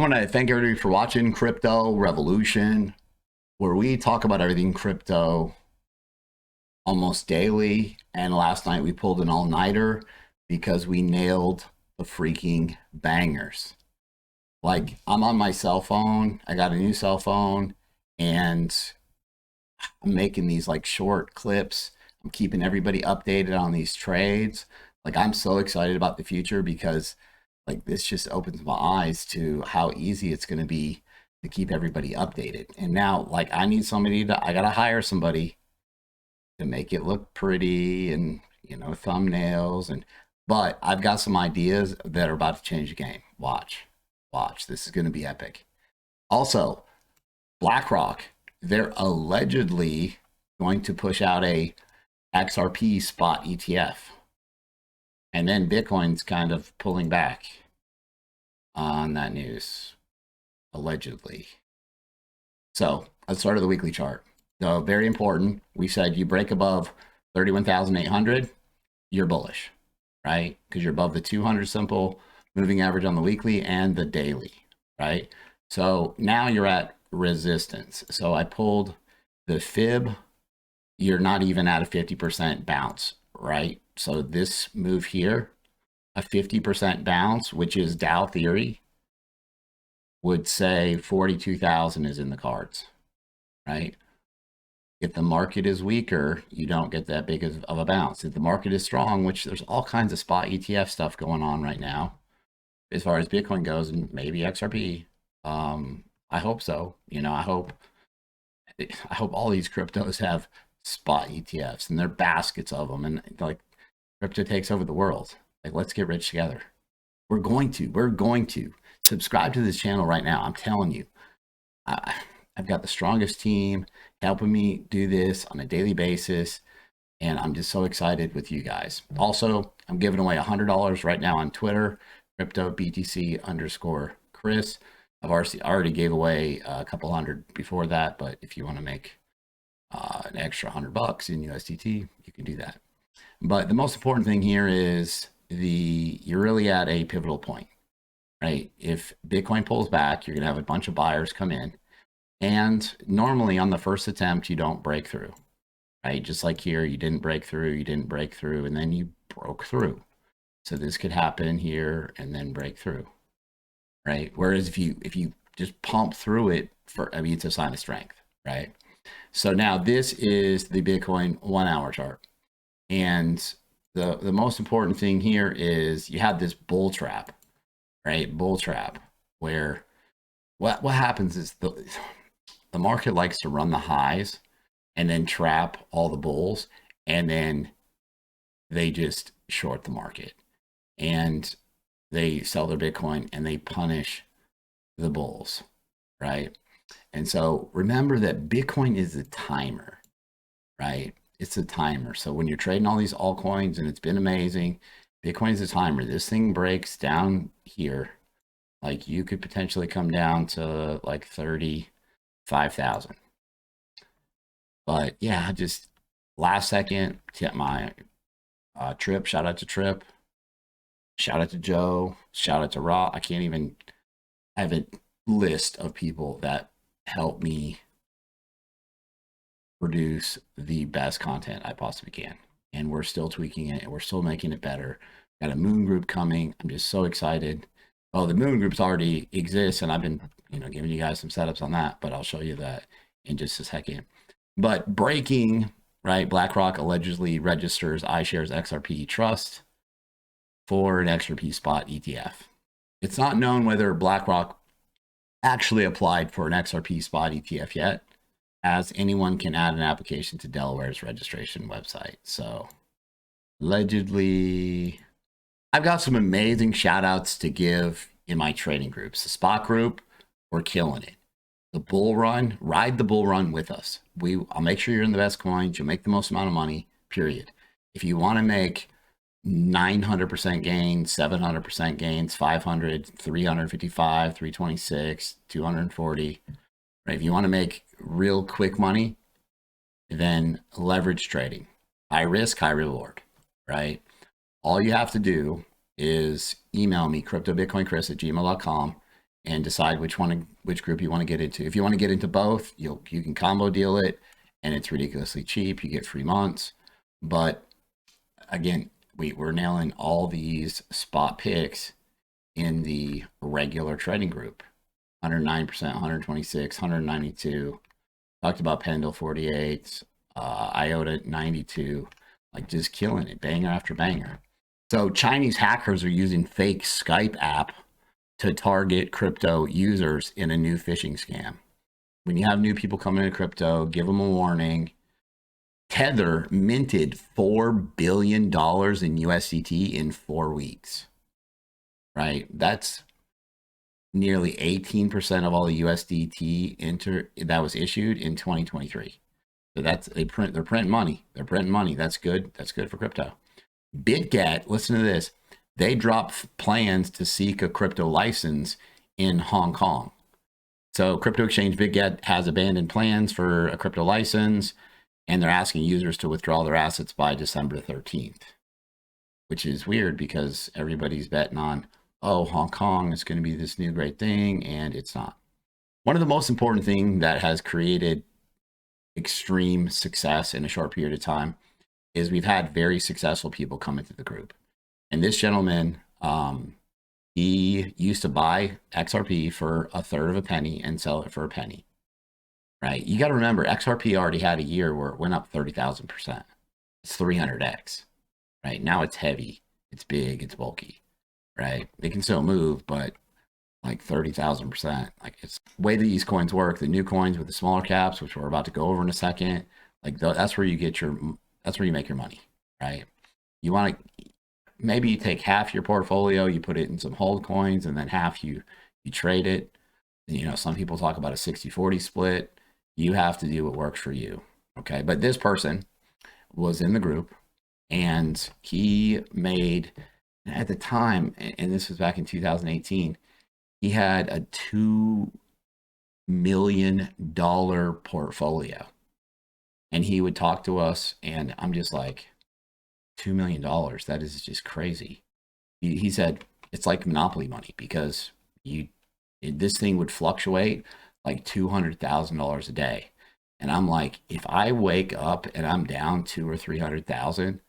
I want to thank everybody for watching Crypto Revolution, where we talk about everything crypto almost daily. And last night we pulled an all-nighter because we nailed the freaking bangers. Like, I'm on my cell phone. I got a new cell phone and I'm making these like short clips. I'm keeping everybody updated on these trades. Like, I'm so excited about the future because like this just opens my eyes to how easy it's going to be to keep everybody updated. And now, like, I got to hire somebody to make it look pretty and, you know, thumbnails. But I've got some ideas that are about to change the game. Watch. This is going to be epic. Also, BlackRock, they're allegedly going to push out a XRP spot ETF. And then Bitcoin's kind of pulling back on that news, allegedly. So let's start with the weekly chart. So very important. We said you break above 31,800, you're bullish, right? Because you're above the 200 simple moving average on the weekly and the daily, right? So now you're at resistance. So I pulled the fib. You're not even at a 50% bounce, right? So this move here, a 50% bounce, which is Dow theory, would say 42,000 is in the cards, right? If the market is weaker, you don't get that big of a bounce. If the market is strong, which there's all kinds of spot ETF stuff going on right now, as far as Bitcoin goes, and maybe XRP, I hope so. You know, I hope all these cryptos have spot ETFs and they're baskets of them, and like crypto takes over the world. Like, let's get rich together. We're going to subscribe to this channel right now. I'm telling you, I've got the strongest team helping me do this on a daily basis, and I'm just so excited with you guys. Also, I'm giving away $100 right now on Twitter, cryptobitcoinchris. I've already gave away a couple hundred before that, but if you want to make an extra $100 in USDT, you can do that. But the most important thing here is you're really at a pivotal point, right? If Bitcoin pulls back, you're going to have a bunch of buyers come in. And normally on the first attempt, you don't break through, right? Just like here, you didn't break through, and then you broke through. So this could happen here and then break through, right? Whereas if you just pump through it, it's a sign of strength, right? So now this is the Bitcoin 1 hour chart. And the most important thing here is you have this bull trap, right? Bull trap, where what happens is the market likes to run the highs and then trap all the bulls, and then they just short the market and they sell their Bitcoin and they punish the bulls, right? And so remember that Bitcoin is a timer, right? It's a timer. So when you're trading all these altcoins, and it's been amazing, Bitcoin is a timer. This thing breaks down here, like you could potentially come down to like 35,000. But yeah, just last second, tip my Trip. Shout out to Trip. Shout out to Joe. Shout out to Raw. I have a list of people that help me produce the best content I possibly can. And we're still tweaking it, and we're still making it better. Got a Moon group coming. I'm just so excited. Well, the Moon groups already exist, and I've been, giving you guys some setups on that, but I'll show you that in just a second. But breaking, right? BlackRock allegedly registers iShares XRP Trust for an XRP spot ETF. It's not known whether BlackRock actually applied for an XRP spot ETF yet, as anyone can add an application to Delaware's registration website. So allegedly, I've got some amazing shout outs to give in my trading groups. The spot group, we're killing it. The bull run, ride the bull run with us. I'll make sure you're in the best coins. You'll make the most amount of money, period. If you want to make 900% gains, 700% gains, 500, 355, 326, 240, right? If you want to make real quick money, then leverage trading, high risk, high reward, right? All you have to do is email me, cryptobitcoinchris@gmail.com, and decide which group you want to get into. If you want to get into both, you can combo deal it, and it's ridiculously cheap. You get free months. But again, we're nailing all these spot picks in the regular trading group. 109%, 126, 192. Talked about Pendle 48, IOTA 92, like just killing it, banger after banger. So Chinese hackers are using fake Skype app to target crypto users in a new phishing scam. When you have new people coming into crypto, give them a warning. Tether minted $4 billion in USDT in 4 weeks, right? That's nearly 18% of all the USDT that was issued in 2023. So they're printing money. They're printing money. That's good. That's good for crypto. Bitget, listen to this. They dropped plans to seek a crypto license in Hong Kong. So crypto exchange Bitget has abandoned plans for a crypto license, and they're asking users to withdraw their assets by December 13th, which is weird because everybody's betting on, oh, Hong Kong is going to be this new great thing, and it's not. One of the most important things that has created extreme success in a short period of time is we've had very successful people come into the group. And this gentleman, he used to buy XRP for a third of a penny and sell it for a penny, right? You got to remember, XRP already had a year where it went up 30,000%. It's 300x, right? Now it's heavy, it's big, it's bulky, right? They can still move, but like 30,000%. Like, it's the way that these coins work. The new coins with the smaller caps, which we're about to go over in a second, like that's where you make your money, right? You want to, maybe you take half your portfolio, you put it in some hold coins, and then half you trade it. You know, some people talk about a 60-40 split. You have to do what works for you, okay? But this person was in the group, and he made, at the time, and this was back in 2018, he had a $2 million portfolio. And he would talk to us, and I'm just like, $2 million, that is just crazy. He said, it's like monopoly money, because this thing would fluctuate like $200,000 a day. And I'm like, if I wake up and I'm down 200,000 or 300,000,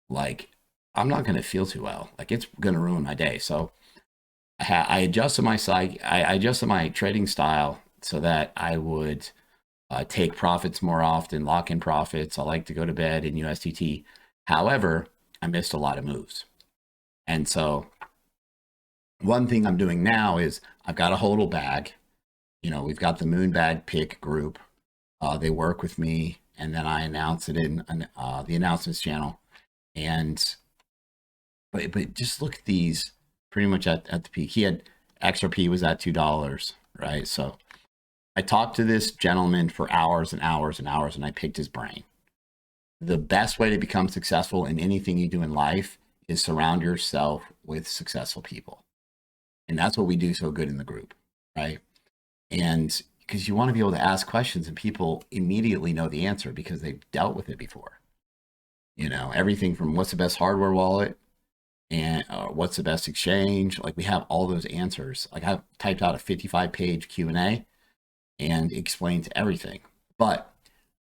like, I'm not going to feel too well. Like, it's going to ruin my day. So I adjusted my trading style so that I would take profits more often, lock in profits. I like to go to bed in USDT. However, I missed a lot of moves. And so one thing I'm doing now is I've got a hodl bag. You know, we've got the Moonbag pick group. They work with me, and then I announce it in the announcements channel. But just look at these pretty much at the peak. He had XRP was at $2, right? So I talked to this gentleman for hours and hours and hours, and I picked his brain. The best way to become successful in anything you do in life is surround yourself with successful people. And that's what we do so good in the group, right? And because you want to be able to ask questions and people immediately know the answer because they've dealt with it before. You know, everything from what's the best hardware wallet and what's the best exchange. Like, we have all those answers. Like, I've typed out a 55-page Q&A and explains everything. But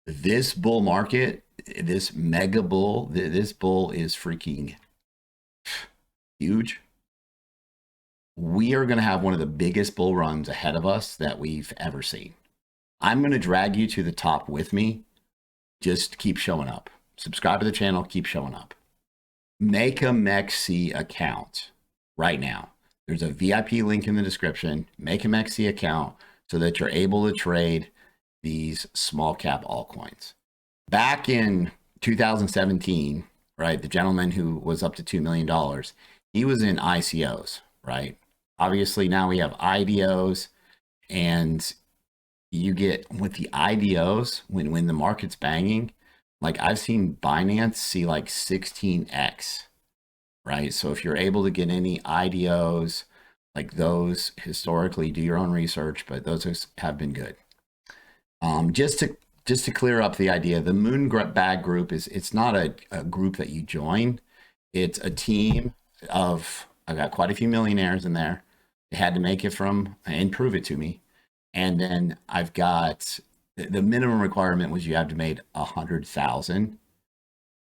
this bull market, this mega bull, this bull is freaking huge. We are going to have one of the biggest bull runs ahead of us that we've ever seen. I'm going to drag you to the top with me. Just keep showing up. Subscribe to the channel, keep showing up. Make a MEXC account right now. There's a VIP link in the description. Make a MEXC account so that you're able to trade these small cap altcoins. Back in 2017, right, the gentleman who was up to $2 million, he was in ICOs, right? Obviously now we have IDOs, and you get with the IDOs, when the market's banging, like, I've seen Binance see like 16x, right? So if you're able to get any IDOs, like those historically, do your own research, but those have been good. Just to clear up the idea, the Moonbag group it's not a group that you join. It's a team of, I've got quite a few millionaires in there. They had to make it from and prove it to me. And then I've got the minimum requirement was you have to made 100,000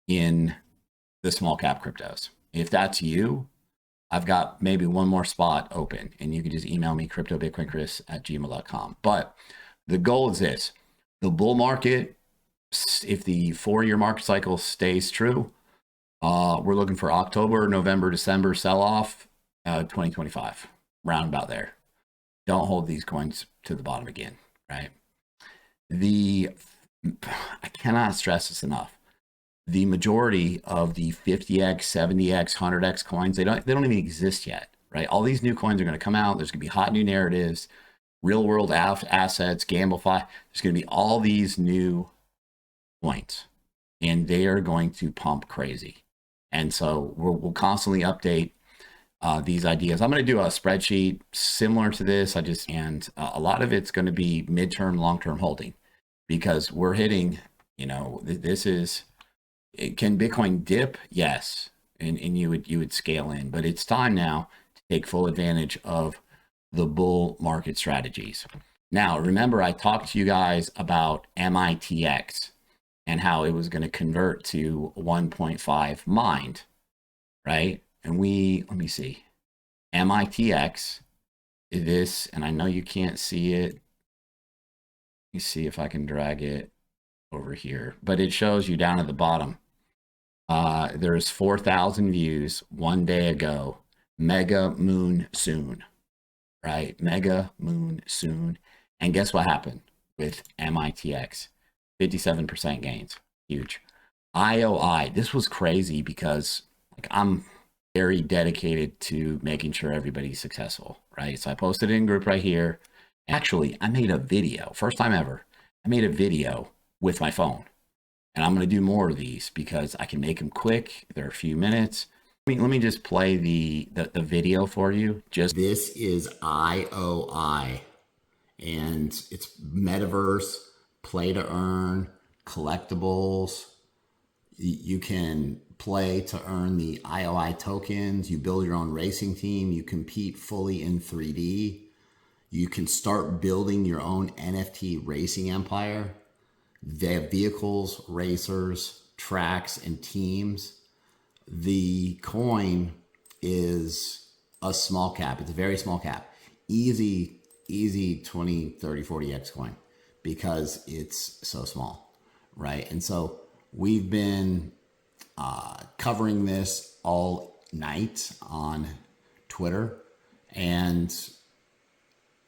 in the small cap cryptos. If that's you, I've got maybe one more spot open, and you can just email me cryptobitcoinchris@gmail.com. But the goal is this: the bull market, if the 4-year market cycle stays true, we're looking for October, November, December sell-off, 2025, round about there. Don't hold these coins to the bottom again, right? I cannot stress this enough. The majority of the 50x, 70x, 100x coins, they don't even exist yet, right? All these new coins are going to come out. There's going to be hot new narratives, real world assets, Gamblify. There's going to be all these new coins, and they are going to pump crazy. And so we'll constantly update these ideas. I'm going to do a spreadsheet similar to this. And a lot of it's going to be midterm, long-term holding, because we're hitting, this is, can Bitcoin dip? Yes. And you would scale in, but it's time now to take full advantage of the bull market strategies. Now, remember, I talked to you guys about MEXC and how it was going to convert to 1.5 mined, right? And let me see, MEXC is this, and I know you can't see it. Let me see if I can drag it over here, but it shows you down at the bottom. There's 4,000 views 1 day ago. Mega moon soon, right? Mega moon soon. And guess what happened with MEXC? 57% gains, huge. IOI, this was crazy because I'm very dedicated to making sure everybody's successful, right? So I posted it in group right here. Actually, I made a video, first time ever. I made a video with my phone, and I'm going to do more of these because I can make them quick. They're a few minutes. Let me just play the video for you. This is IOI, and it's metaverse, play to earn, collectibles. You can play to earn the IOI tokens. You build your own racing team. You compete fully in 3D. You can start building your own NFT racing empire. They have vehicles, racers, tracks, and teams. The coin is a small cap. It's a very small cap. Easy 20, 30, 40x coin because it's so small, right? And so we've been covering this all night on Twitter, and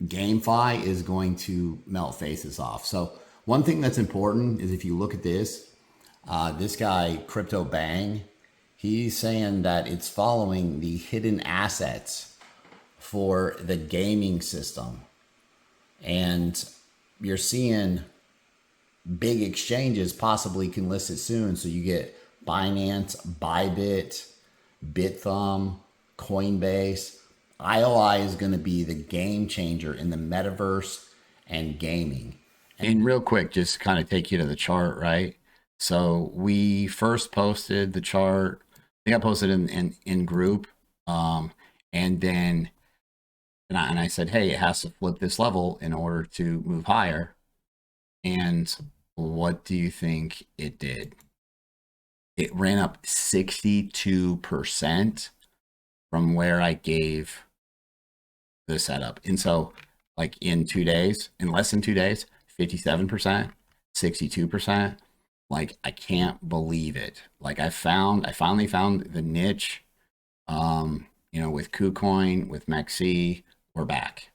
GameFi is going to melt faces off. So one thing that's important is if you look at this, this guy, Crypto Bang, he's saying that it's following the hidden assets for the gaming system. And you're seeing big exchanges possibly can list it soon. So you get Binance, Bybit, Bithumb, Coinbase. IOI is going to be the game changer in the metaverse and gaming. And real quick, just kind of take you to the chart, right? So we first posted the chart. I think I posted in group, and then I said, hey, it has to flip this level in order to move higher. And what do you think it did? It ran up 62% from where I gave the setup. And so like in less than 2 days, 57%, 62%. Like, I can't believe it. Like I finally found the niche, with KuCoin, with MEXC, we're back.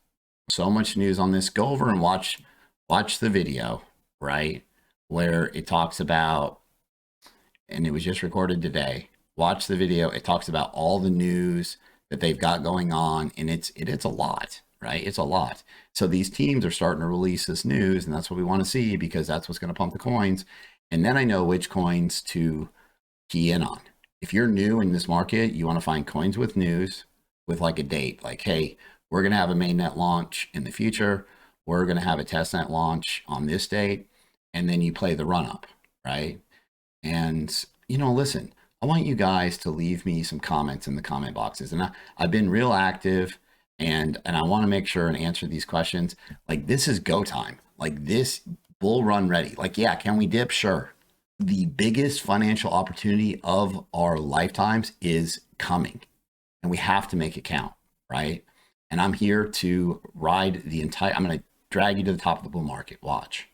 So much news on this. Go over and watch the video, right? Where it talks about, and it was just recorded today. Watch the video. It talks about all the news that they've got going on, and it's a lot, right? It's a lot. So these teams are starting to release this news, and that's what we want to see because that's what's going to pump the coins. And then I know which coins to key in on. If you're new in this market, you want to find coins with news, with like a date, like, hey, we're going to have a mainnet launch in the future. We're going to have a testnet launch on this date. And then you play the run up, right? And, listen, I want you guys to leave me some comments in the comment boxes. And I've been real active, And I want to make sure and answer these questions. Like, this is go time. Like, this bull run ready. Like, yeah, can we dip? Sure. The biggest financial opportunity of our lifetimes is coming, and we have to make it count, right? And I'm here to ride the entire, I'm going to drag you to the top of the bull market. Watch.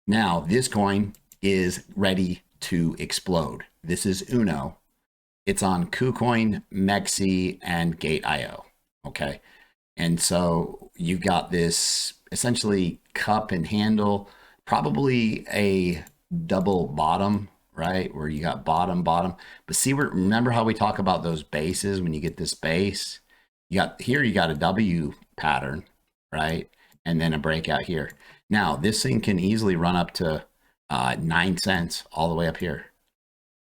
Now, this coin is ready to explode. This is Uno. It's on KuCoin, MEXC, and Gate.io. Okay. And so you've got this essentially cup and handle, probably a double bottom, right? Where you got bottom. But see, remember how we talk about those bases when you get this base? You got here, you got a W pattern, right? And then a breakout here. Now, this thing can easily run up to 9 cents all the way up here.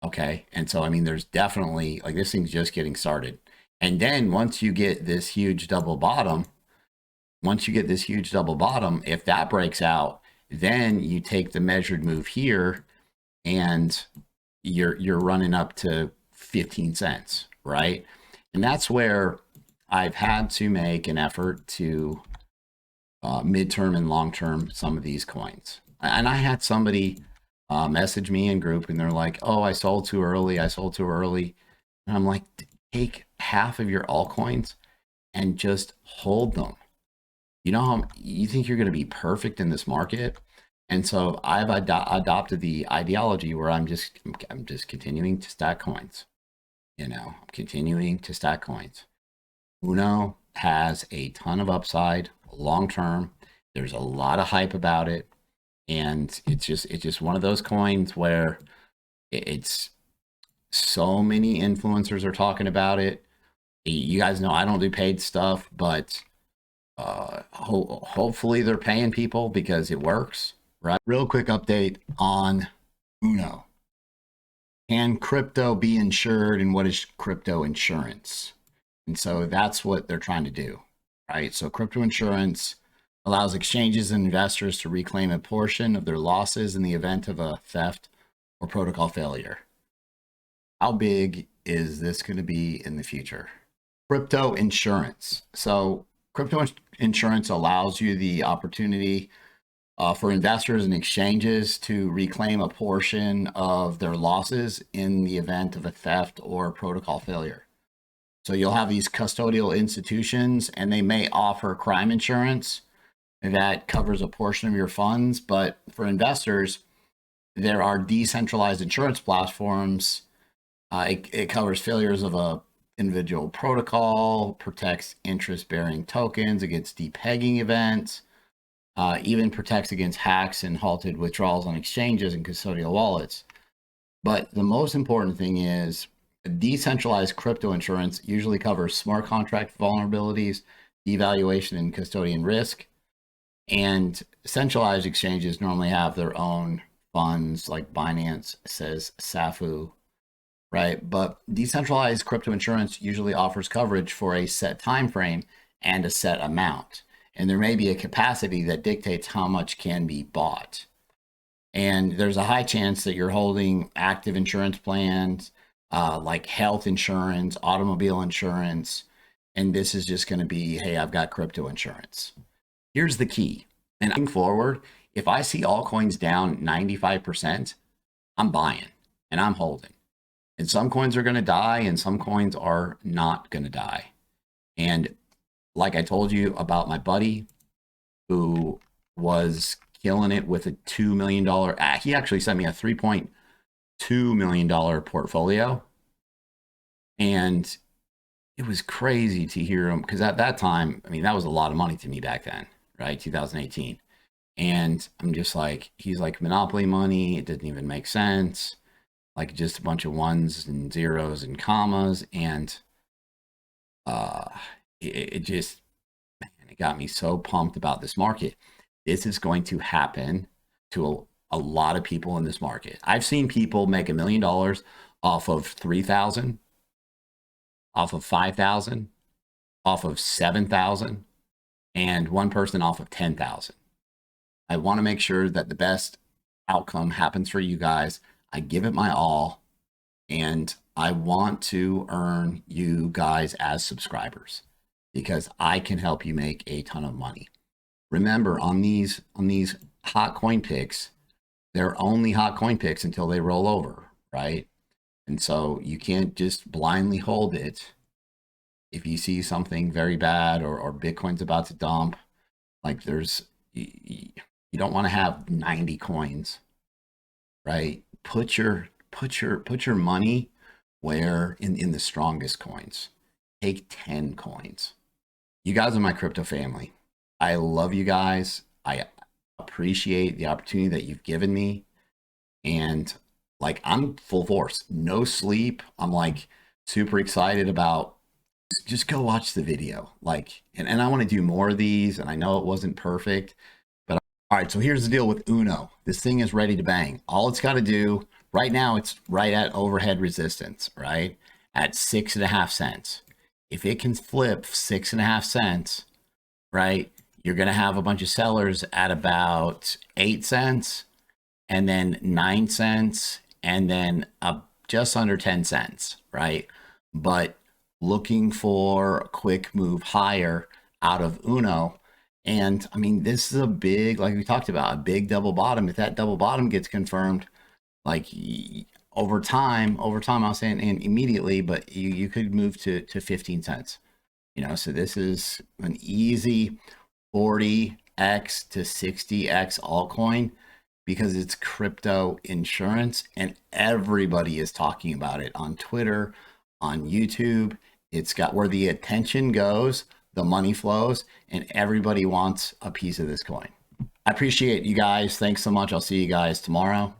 Okay. And so, I mean, there's definitely, like, this thing's just getting started. And then once you get this huge double bottom, if that breaks out, then you take the measured move here and you're running up to 15 cents, right? And that's where I've had to make an effort to midterm and long-term some of these coins. And I had somebody message me in group and they're like, oh, I sold too early. And I'm like, take half of your altcoins and just hold them. You know how you think you're going to be perfect in this market? And so I've adopted the ideology where I'm just continuing to stack coins. You know, I'm continuing to stack coins. Uno has a ton of upside long term. There's a lot of hype about it, and it's just one of those coins where it's so many influencers are talking about it. You guys know I don't do paid stuff, but hopefully they're paying people because it works, right? Real quick update on Uno. Can crypto be insured, and what is crypto insurance? And so that's what they're trying to do, right? So crypto insurance allows exchanges and investors to reclaim a portion of their losses in the event of a theft or protocol failure. How big is this going to be in the future? Crypto insurance. So crypto insurance allows you the opportunity for investors and exchanges to reclaim a portion of their losses in the event of a theft or protocol failure. So you'll have these custodial institutions, and they may offer crime insurance that covers a portion of your funds. But for investors, there are decentralized insurance platforms. It covers failures of a individual protocol, protects interest-bearing tokens against depegging events, even protects against hacks and halted withdrawals on exchanges and custodial wallets. But the most important thing is decentralized crypto insurance usually covers smart contract vulnerabilities, devaluation, and custodian risk. And centralized exchanges normally have their own funds, like Binance says SAFU, right? But decentralized crypto insurance usually offers coverage for a set time frame and a set amount. And there may be a capacity that dictates how much can be bought. And there's a high chance that you're holding active insurance plans, like health insurance, automobile insurance. And this is just going to be, hey, I've got crypto insurance. Here's the key. And going forward, if I see altcoins down 95%, I'm buying and I'm holding. And some coins are going to die and some coins are not going to die. And like I told you about my buddy who was killing it with a $2 million, he actually sent me a $3.2 million portfolio. And it was crazy to hear him, because at that time, I mean, that was a lot of money to me back then, right? 2018. And I'm just like, he's like, monopoly money, it doesn't even make sense. Like, just a bunch of ones and zeros and commas. And it just, man, it got me so pumped about this market. This is going to happen to a lot of people in this market. I've seen people make $1 million off of 3,000, off of 5,000, off of 7,000, and one person off of 10,000. I want to make sure that the best outcome happens for you guys. I give it my all, and I want to earn you guys as subscribers. because I can help you make a ton of money. Remember, on these hot coin picks, they're only hot coin picks until they roll over, right? And so you can't just blindly hold it. If you see something very bad or Bitcoin's about to dump, like you don't want to have 90 coins, right? Put your money where in the strongest coins. Take 10 coins. You guys are my crypto family. I love you guys. I appreciate the opportunity that you've given me. And like, I'm full force, no sleep. I'm like super excited about, just go watch the video. Like, and I want to do more of these, and I know it wasn't perfect, but all right. So here's the deal with Uno. This thing is ready to bang. All it's got to do right now, it's right at overhead resistance, right? At 6.5 cents. If it can flip 6.5 cents, right, you're going to have a bunch of sellers at about 8 cents, and then 9 cents, and then just under 10 cents, right? But looking for a quick move higher out of Uno. And I mean, this is a big, like we talked about, a big double bottom. If that double bottom gets confirmed, like over time, I was saying and immediately, but you could move to 15 cents. You know, so this is an easy 40x to 60x altcoin, because it's crypto insurance and everybody is talking about it on Twitter, on YouTube. It's got where the attention goes, the money flows, and everybody wants a piece of this coin. I appreciate you guys. Thanks so much. I'll see you guys tomorrow.